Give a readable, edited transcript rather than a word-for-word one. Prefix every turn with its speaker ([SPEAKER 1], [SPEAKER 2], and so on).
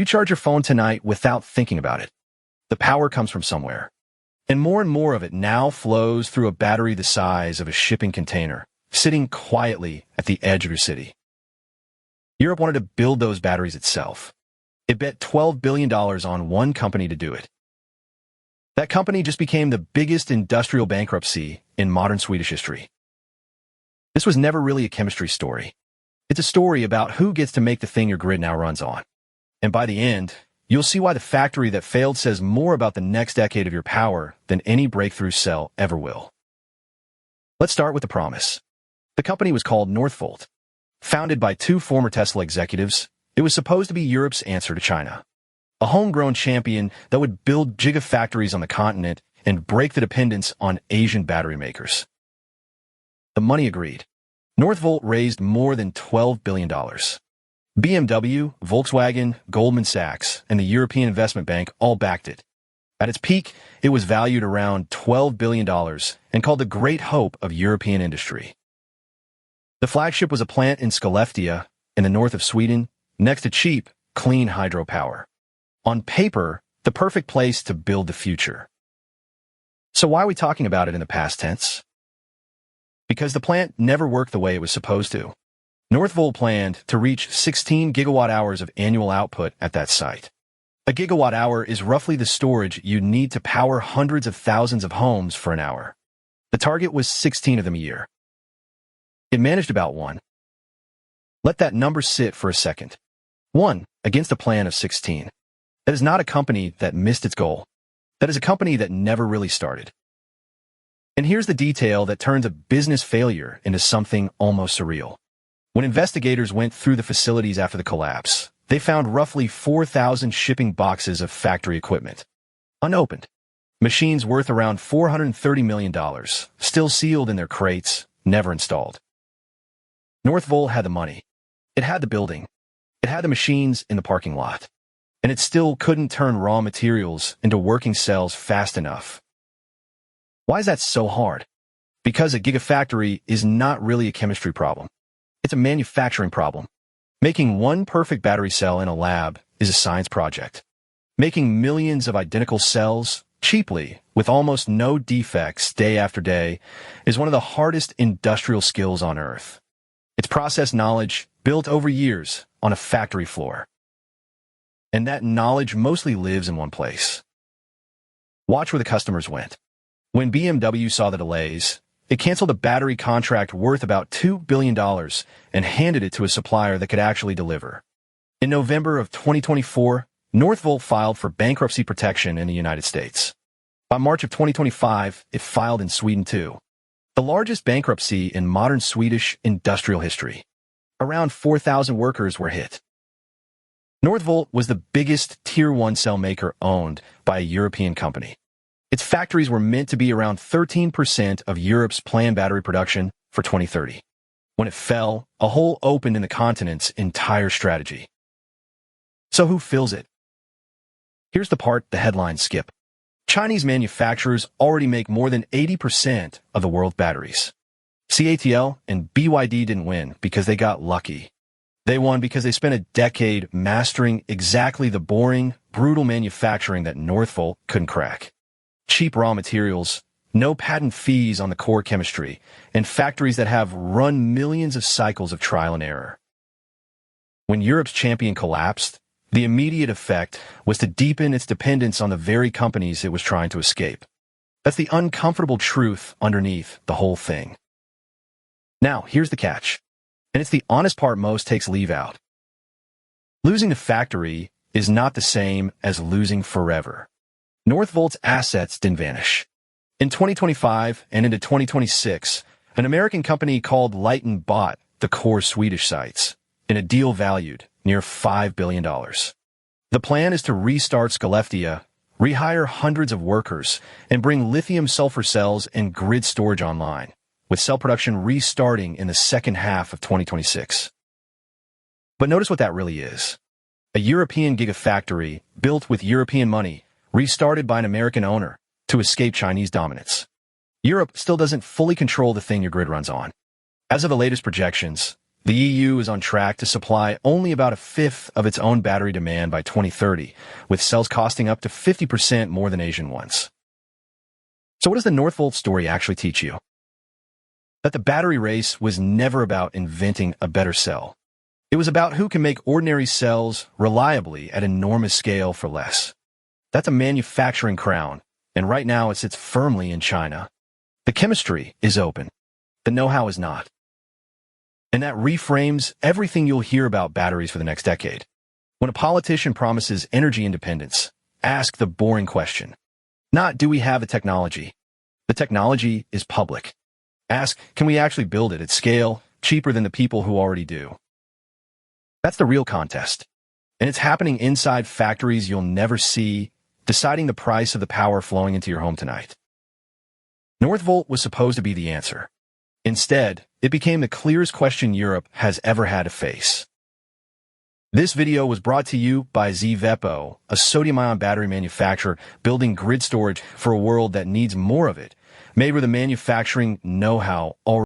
[SPEAKER 1] You charge your phone tonight without thinking about it. The power comes from somewhere. And more of it now flows through a battery the size of a shipping container, sitting quietly at the edge of your city. Europe wanted to build those batteries itself. It bet $12 billion on one company to do it. That company just became the biggest industrial bankruptcy in modern Swedish history. This was never really a chemistry story. It's a story about who gets to make the thing your grid now runs on. And by the end, you'll see why the factory that failed says more about the next decade of your power than any breakthrough cell ever will. Let's start with the promise. The company was called Northvolt. Founded by two former Tesla executives, it was supposed to be Europe's answer to China. A homegrown champion that would build gigafactories on the continent and break the dependence on Asian battery makers. The money agreed. Northvolt raised more than $12 billion. BMW, Volkswagen, Goldman Sachs, and the European Investment Bank all backed it. At its peak, it was valued around $12 billion and called the great hope of European industry. The flagship was a plant in Skellefteå, in the north of Sweden, next to cheap, clean hydropower. On paper, the perfect place to build the future. So why are we talking about it in the past tense? Because the plant never worked the way it was supposed to. Northvolt planned to reach 16 gigawatt-hours of annual output at that site. A gigawatt-hour is roughly the storage you need to power hundreds of thousands of homes for an hour. The target was 16 of them a year. It managed about 1. Let that number sit for a second. 1 against a plan of 16. That is not a company that missed its goal. That is a company that never really started. And here's the detail that turns a business failure into something almost surreal. When investigators went through the facilities after the collapse, they found roughly 4,000 shipping boxes of factory equipment. Unopened. Machines worth around $430 million, still sealed in their crates, never installed. Northvolt had the money. It had the building. It had the machines in the parking lot. And it still couldn't turn raw materials into working cells fast enough. Why is that so hard? Because a gigafactory is not really a chemistry problem. It's a manufacturing problem. Making one perfect battery cell in a lab is a science project. Making millions of identical cells, cheaply, with almost no defects day after day, is one of the hardest industrial skills on Earth. It's process knowledge built over years on a factory floor. And that knowledge mostly lives in one place. Watch where the customers went. When BMW saw the delays, it canceled a battery contract worth about $2 billion and handed it to a supplier that could actually deliver. In November of 2024, Northvolt filed for bankruptcy protection in the United States. By March of 2025, it filed in Sweden too. The largest bankruptcy in modern Swedish industrial history. Around 4,000 workers were hit. Northvolt was the biggest Tier 1 cell maker owned by a European company. Its factories were meant to be around 13% of Europe's planned battery production for 2030. When it fell, a hole opened in the continent's entire strategy. So who fills it? Here's the part the headlines skip. Chinese manufacturers already make more than 80% of the world's batteries. CATL and BYD didn't win because they got lucky. They won because they spent a decade mastering exactly the boring, brutal manufacturing that Northvolt couldn't crack. Cheap raw materials, no patent fees on the core chemistry, and factories that have run millions of cycles of trial and error. When Europe's champion collapsed, the immediate effect was to deepen its dependence on the very companies it was trying to escape. That's the uncomfortable truth underneath the whole thing. Now, here's the catch. And it's the honest part most takes leave out. Losing the factory is not the same as losing forever. Northvolt's assets didn't vanish. In 2025 and into 2026, an American company called Lighten bought the core Swedish sites in a deal valued near $5 billion. The plan is to restart Skellefteå, rehire hundreds of workers, and bring lithium-sulfur cells and grid storage online, with cell production restarting in the second half of 2026. But notice what that really is. A European gigafactory built with European money, restarted by an American owner to escape Chinese dominance. Europe still doesn't fully control the thing your grid runs on. As of the latest projections, The EU is on track to supply only about a fifth of its own battery demand by 2030, with cells costing up to 50% more than Asian ones. So what does the Northvolt story actually teach you? That the battery race was never about inventing a better cell. It was about who can make ordinary cells reliably at enormous scale for less. That's a manufacturing crown, and right now it sits firmly in China. The chemistry is open. The know-how is not. And that reframes everything you'll hear about batteries for the next decade. When a politician promises energy independence, ask the boring question. Not, do we have the technology? The technology is public. Ask, can we actually build it at scale, cheaper than the people who already do? That's the real contest. And it's happening inside factories you'll never see, deciding the price of the power flowing into your home tonight. Northvolt was supposed to be the answer. Instead, it became the clearest question Europe has ever had to face. This video was brought to you by ZVepo, a sodium-ion battery manufacturer building grid storage for a world that needs more of it, made with the manufacturing know-how already